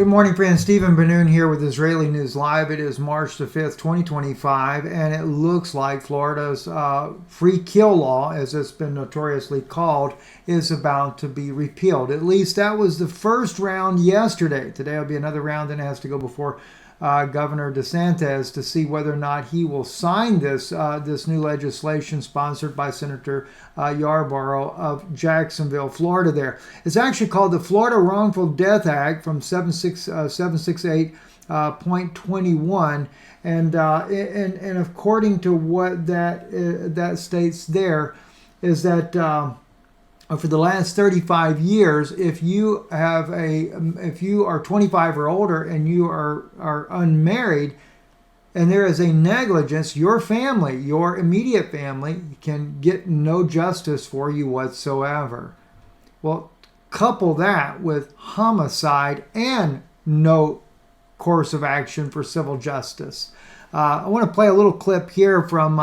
Good morning, friends. Stephen Benoon here with Israeli News Live. It is March the 5th, 2025, and it looks like Florida's free kill law, as it's been notoriously called, is about to be repealed. At least that was the first round yesterday. Today will be another round, and it has to go before Governor DeSantis to see whether or not he will sign this new legislation sponsored by Senator Yarborough of Jacksonville, Florida. There, it's actually called the Florida Wrongful Death Act from 768.21, and according to what that states there is that. For the last 35 years, if you are 25 or older and you are unmarried, and there is a negligence, your family, your immediate family, can get no justice for you whatsoever. Well, couple that with homicide and no course of action for civil justice. I want to play a little clip here from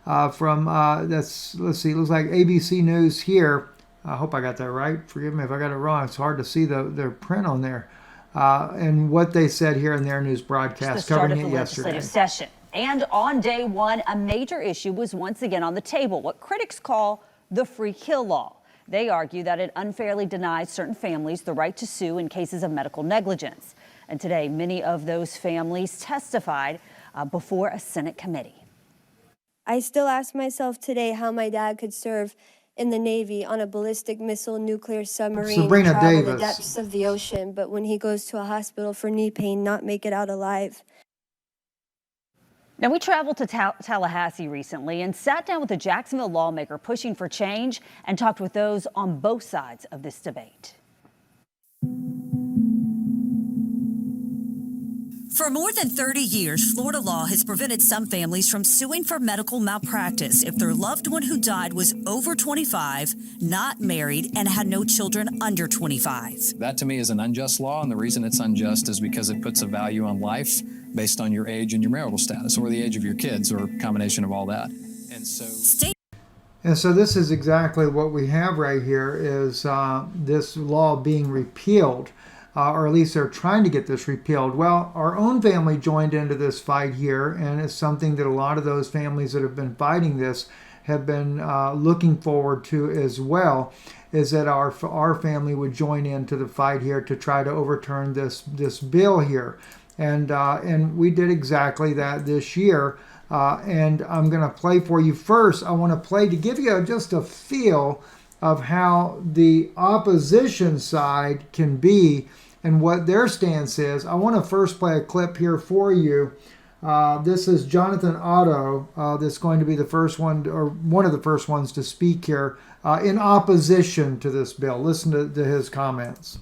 let's see, looks like ABC News here. I hope I got that right. Forgive me if I got it wrong. It's hard to see their print on there. And what they said here in their news broadcast covering it yesterday. Legislative session. And on day one, a major issue was once again on the table, what critics call the free kill law. They argue that it unfairly denies certain families the right to sue in cases of medical negligence. And today, many of those families testified before a Senate committee. I still ask myself today how my dad could serve in the Navy on a ballistic missile nuclear submarine, Subrina travel the depths of the ocean, but when he goes to a hospital for knee pain, not make it out alive. Now, we traveled to Tallahassee recently and sat down with a Jacksonville lawmaker pushing for change and talked with those on both sides of this debate. For more than 30 years, Florida law has prevented some families from suing for medical malpractice if their loved one who died was over 25, not married, and had no children under 25. That to me is an unjust law, and the reason it's unjust is because it puts a value on life based on your age and your marital status, or the age of your kids, or a combination of all that. And so this is exactly what we have right here is this law being repealed. Or at least they're trying to get this repealed. Well, our own family joined into this fight here, and it's something that a lot of those families that have been fighting this have been looking forward to as well, is that our family would join into the fight here to try to overturn this bill here. And we did exactly that this year. And I'm going to play for you first. I want to play to give you just a feel of how the opposition side can be and what their stance is. I want to first play a clip here for you. This is Jonathan Otto. That's going to be the first one, or one of the first ones to speak here in opposition to this bill. Listen to his comments.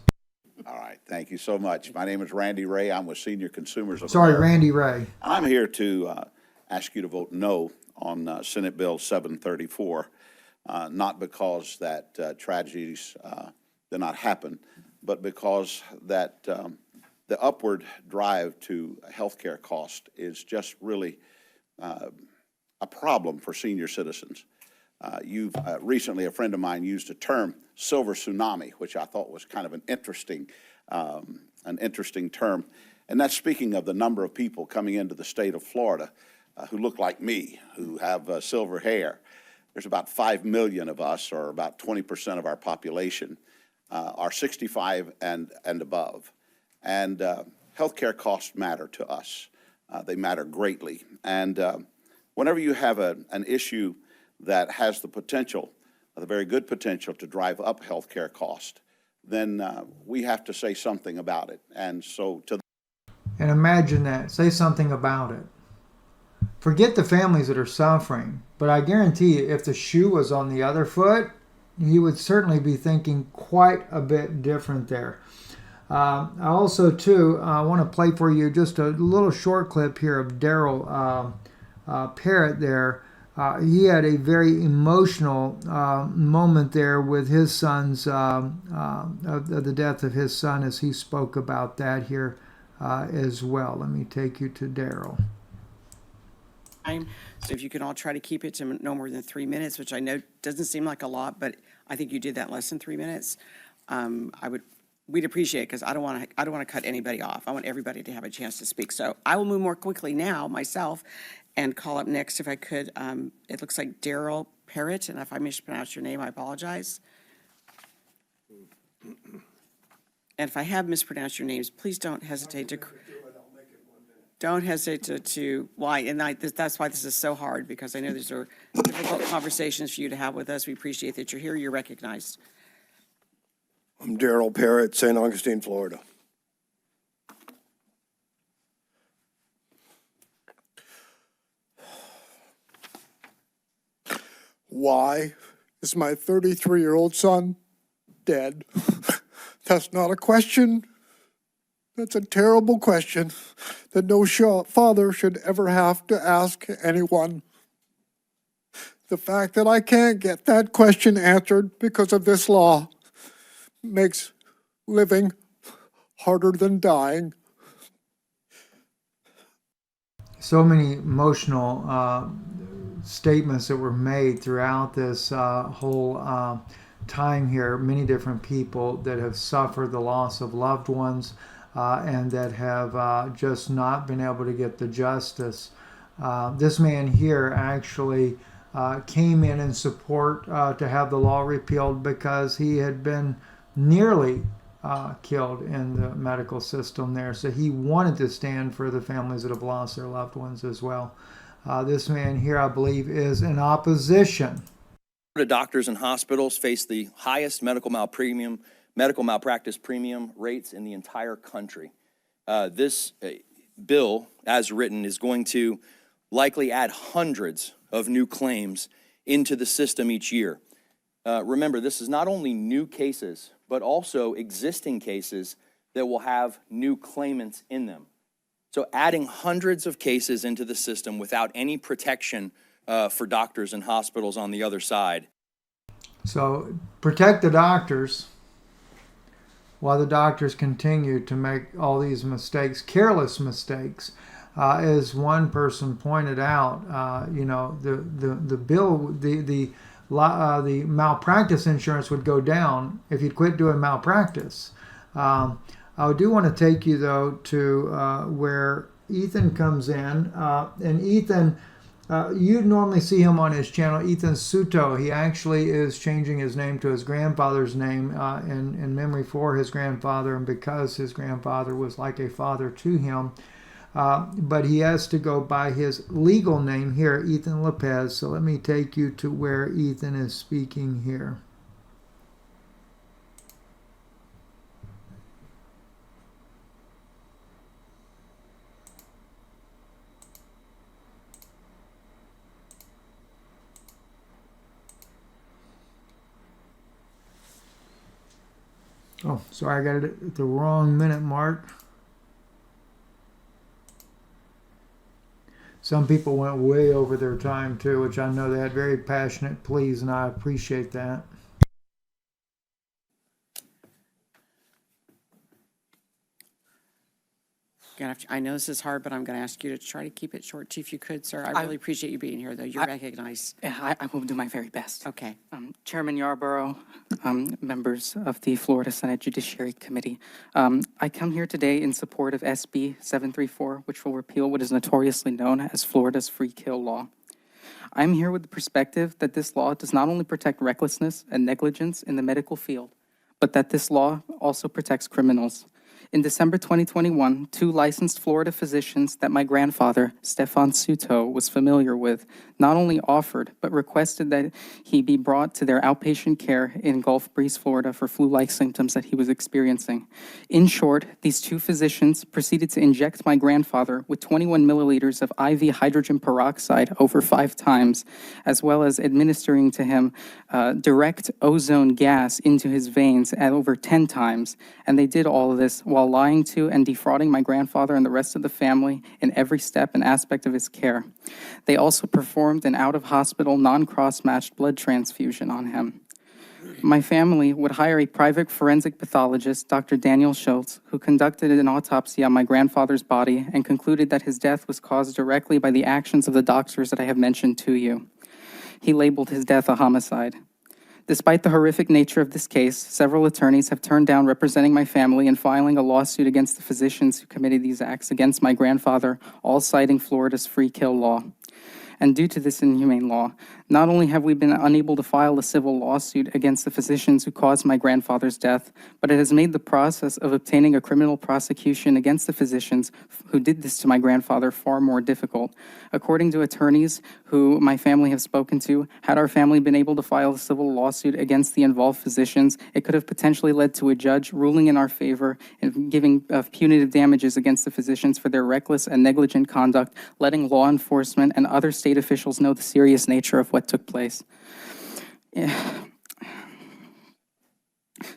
All right, thank you so much. My name is Randy Ray. I'm with Senior Consumers of Sorry, America. Randy Ray. I'm here to ask you to vote no on Senate Bill 734. Not because that tragedies did not happen, but because that the upward drive to healthcare cost is just really a problem for senior citizens. You've recently, a friend of mine used a term, silver tsunami, which I thought was kind of an interesting term, and that's speaking of the number of people coming into the state of Florida who look like me, who have silver hair. There's about 5 million of us, or about 20% of our population, are 65 and above. And healthcare costs matter to us. They matter greatly. And whenever you have an issue that has the potential, the very good potential to drive up healthcare cost, then we have to say something about it. And so And imagine that. Say something about it. Forget the families that are suffering, but I guarantee you, if the shoe was on the other foot, he would certainly be thinking quite a bit different there. I also, too, want to play for you just a little short clip here of Darrell Parrott there. He had a very emotional moment there with his son's, of the death of his son, as he spoke about that here as well. Let me take you to Darrell. So if you can all try to keep it to no more than 3 minutes, which I know doesn't seem like a lot, but I think you did that less than 3 minutes. I would we'd appreciate it because I don't want to cut anybody off. I want everybody to have a chance to speak. So I will move more quickly now myself and call up next, if I could. It looks like Darrell Parrott, and if I mispronounced your name, I apologize. And if I have mispronounced your names, please don't hesitate to. Don't hesitate to why, and that's why this is so hard, because I know these are difficult conversations for you to have with us. We appreciate that you're here. You're recognized. I'm Darrell Parrott, St. Augustine, Florida. Why is my 33-year-old son dead? That's not a question. That's a terrible question that no father should ever have to ask anyone. The fact that I can't get that question answered because of this law makes living harder than dying. So many emotional statements that were made throughout this whole time here. Many different people that have suffered the loss of loved ones and that have just not been able to get the justice. This man here actually came in support to have the law repealed because he had been nearly killed in the medical system there. So he wanted to stand for the families that have lost their loved ones as well. This man here, I believe, is in opposition. Doctors and hospitals face the highest medical malpractice premium rates in the entire country. This bill, as written, is going to likely add hundreds of new claims into the system each year. Remember, this is not only new cases, but also existing cases that will have new claimants in them. So adding hundreds of cases into the system without any protection for doctors and hospitals on the other side. So protect the doctors while the doctors continue to make all these mistakes, careless mistakes. As one person pointed out, the bill, the malpractice insurance would go down if you'd quit doing malpractice. I do want to take you, though, to where Ethan comes in. And Ethan, you normally see him on his channel, Ethan Suto. He actually is changing his name to his grandfather's name in memory for his grandfather and because his grandfather was like a father to him. But he has to go by his legal name here, Ethan Lopez. So let me take you to where Ethan is speaking here. Oh, sorry, I got it at the wrong minute mark. Some people went way over their time too, which I know they had very passionate pleas, and I appreciate that. I know this is hard, but I'm going to ask you to try to keep it short, too, if you could, sir. I really appreciate you being here, though. You're recognized. I will do my very best. Okay. Chairman Yarborough, members of the Florida Senate Judiciary Committee, I come here today in support of SB 734, which will repeal what is notoriously known as Florida's free kill law. I'm here with the perspective that this law does not only protect recklessness and negligence in the medical field, but that this law also protects criminals. In December 2021, 2 licensed Florida physicians that my grandfather, Stefan Suto, was familiar with, not only offered, but requested that he be brought to their outpatient care in Gulf Breeze, Florida for flu-like symptoms that he was experiencing. In short, these 2 physicians proceeded to inject my grandfather with 21 milliliters of IV hydrogen peroxide over 5 times, as well as administering to him direct ozone gas into his veins at over 10 times. And they did all of this while lying to and defrauding my grandfather and the rest of the family in every step and aspect of his care. They also performed an out-of-hospital, non-cross-matched blood transfusion on him. My family would hire a private forensic pathologist, Dr. Daniel Schultz, who conducted an autopsy on my grandfather's body and concluded that his death was caused directly by the actions of the doctors that I have mentioned to you. He labeled his death a homicide. Despite the horrific nature of this case, several attorneys have turned down representing my family and filing a lawsuit against the physicians who committed these acts against my grandfather, all citing Florida's free kill law. And due to this inhumane law, not only have we been unable to file a civil lawsuit against the physicians who caused my grandfather's death, but it has made the process of obtaining a criminal prosecution against the physicians who did this to my grandfather far more difficult. According to attorneys who my family have spoken to, had our family been able to file a civil lawsuit against the involved physicians, it could have potentially led to a judge ruling in our favor and giving punitive damages against the physicians for their reckless and negligent conduct, letting law enforcement and other state officials know the serious nature of what took place.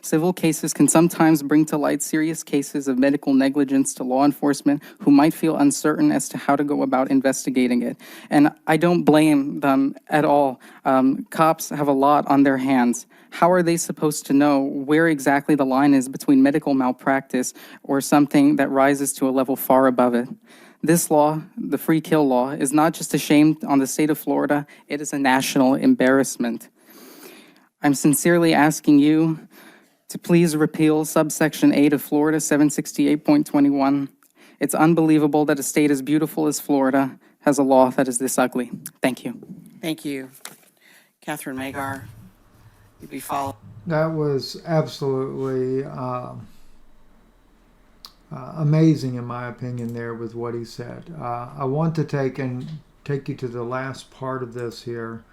Civil cases can sometimes bring to light serious cases of medical negligence to law enforcement who might feel uncertain as to how to go about investigating it. And I don't blame them at all. Cops have a lot on their hands. How are they supposed to know where exactly the line is between medical malpractice or something that rises to a level far above it? This law, the free kill law, is not just a shame on the state of Florida, it is a national embarrassment. I'm sincerely asking you to please repeal subsection 8 of Florida 768.21. It's unbelievable that a state as beautiful as Florida has a law that is this ugly. Thank you. Thank you. Catherine Magar, you'd be followed. That was absolutely amazing, in my opinion, there with what he said. I want to take you to the last part of this here.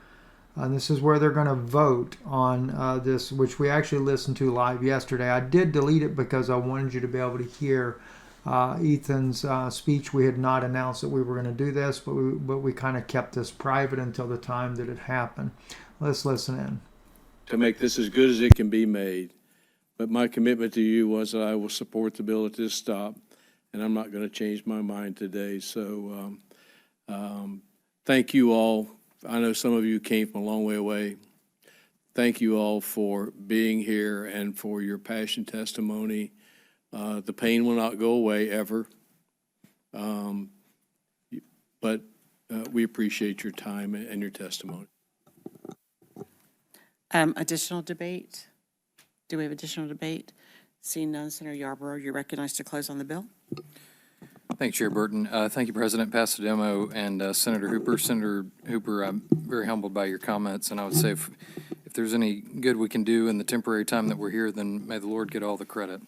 And this is where they're going to vote on this, which we actually listened to live yesterday. I did delete it because I wanted you to be able to hear Ethan's speech. We had not announced that we were going to do this, but we kind of kept this private until the time that it happened. Let's listen in. To make this as good as it can be made. But my commitment to you was that I will support the bill at this stop, and I'm not going to change my mind today. So thank you all. I know some of you came from a long way away. Thank you all for being here and for your passion testimony. The pain will not go away ever, but we appreciate your time and your testimony. Additional debate? Do we have additional debate? Seeing none, Senator Yarborough, you're recognized to close on the bill. Thanks, Chair Burton. Thank you, President Pasadomo and Senator Hooper. Senator Hooper, I'm very humbled by your comments, and I would say if there's any good we can do in the temporary time that we're here, then may the Lord get all the credit.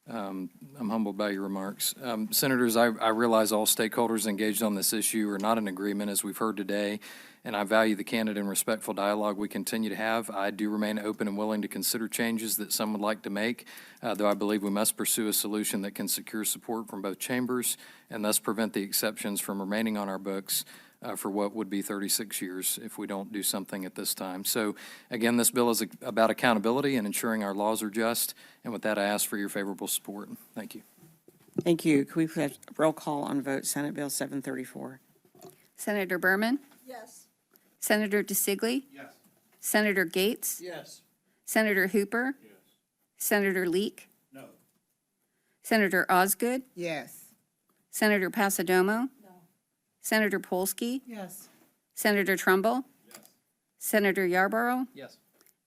I'm humbled by your remarks. Senators, I realize all stakeholders engaged on this issue are not in agreement, as we've heard today, and I value the candid and respectful dialogue we continue to have. I do remain open and willing to consider changes that some would like to make, though I believe we must pursue a solution that can secure support from both chambers and thus prevent the exceptions from remaining on our books for what would be 36 years if we don't do something at this time. So again, this bill is about accountability and ensuring our laws are just. And with that, I ask for your favorable support. Thank you. Thank you. Can we put a roll call on vote Senate Bill 734? Senator Berman? Yes. Senator DeSigley? Yes. Senator Gates? Yes. Senator Hooper? Yes. Senator Leek? No. Senator Osgood? Yes. Senator Pasadomo? No. Senator Polsky? Yes. Senator Trumbull? Yes. Senator Yarborough? Yes.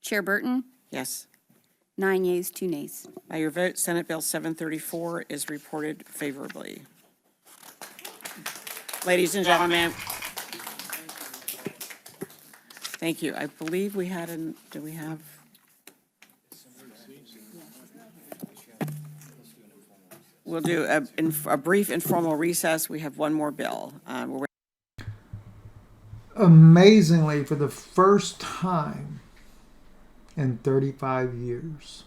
Chair Burton? Yes. 9 yeas, 2 nays. By your vote, Senate Bill 734 is reported favorably. Ladies and gentlemen, thank you. I believe we had do we have? We'll do a brief informal recess. We have one more bill. Amazingly, for the first time in 35 years,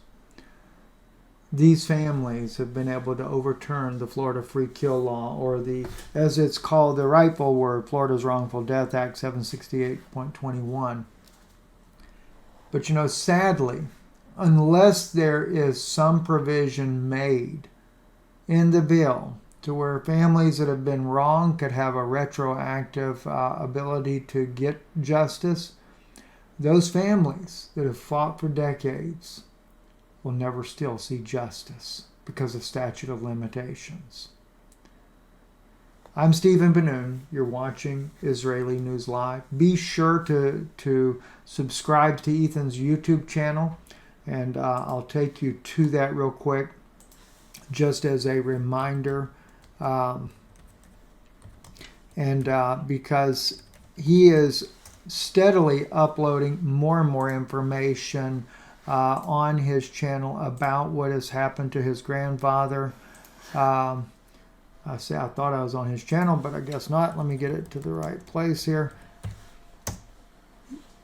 these families have been able to overturn the Florida free kill law, or the, as it's called, the rightful word, Florida's Wrongful Death Act 768.21. But you know, sadly, unless there is some provision made in the bill to where families that have been wronged could have a retroactive ability to get justice, those families that have fought for decades will never still see justice because of statute of limitations. I'm Stephen Benoon. You're watching Israeli News Live. Be sure to subscribe to Ethan's YouTube channel, and I'll take you to that real quick, just as a reminder. Because he is steadily uploading more and more information on his channel about what has happened to his grandfather. I thought I was on his channel, but I guess not. Let me get it to the right place here.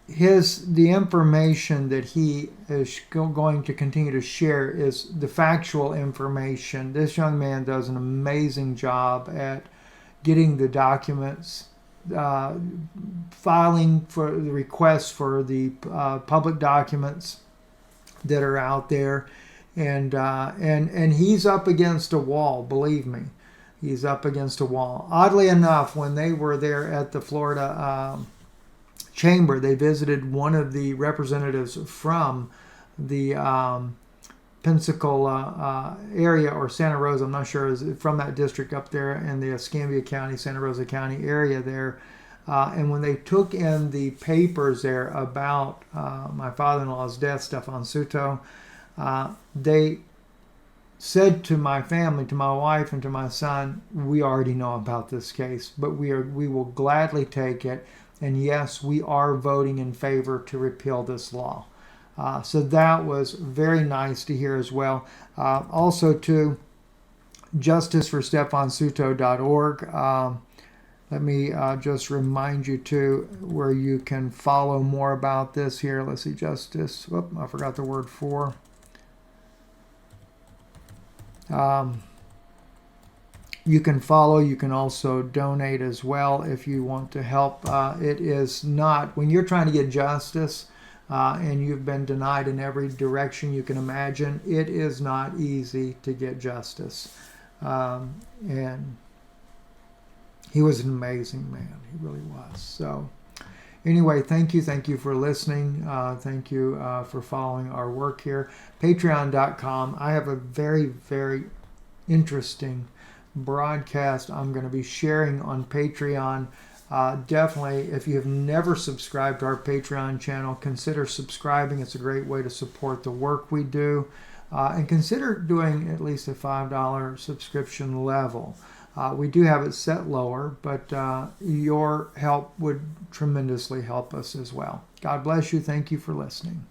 The information that he is going to continue to share is the factual information. This young man does an amazing job at getting the documents, filing for the requests for the public documents that are out there, and he's up against a wall. Believe me, he's up against a wall. Oddly enough, when they were there at the Florida chamber, they visited one of the representatives from the Pensacola area, or Santa Rosa, I'm not sure, is from that district up there in the Escambia County, Santa Rosa County area there. And when they took in the papers there about my father-in-law's death, Stefan Suto, they said to my family, to my wife and to my son, we already know about this case, but we will gladly take it. And yes, we are voting in favor to repeal this law. So that was very nice to hear as well. Also to justiceforstefansuto.org. Let me just remind you too where you can follow more about this here. Let's see, justice. Whoop, I forgot the word for. You can follow. You can also donate as well if you want to help. It is not, when you're trying to get justice, and you've been denied in every direction you can imagine, it is not easy to get justice. And he was an amazing man. He really was. So anyway, thank you for listening. Thank you for following our work here. Patreon.com. I have a very, very interesting broadcast I'm going to be sharing on Patreon. Definitely, if you have never subscribed to our Patreon channel, consider subscribing. It's a great way to support the work we do. And consider doing at least a $5 subscription level. We do have it set lower, but your help would tremendously help us as well. God bless you. Thank you for listening.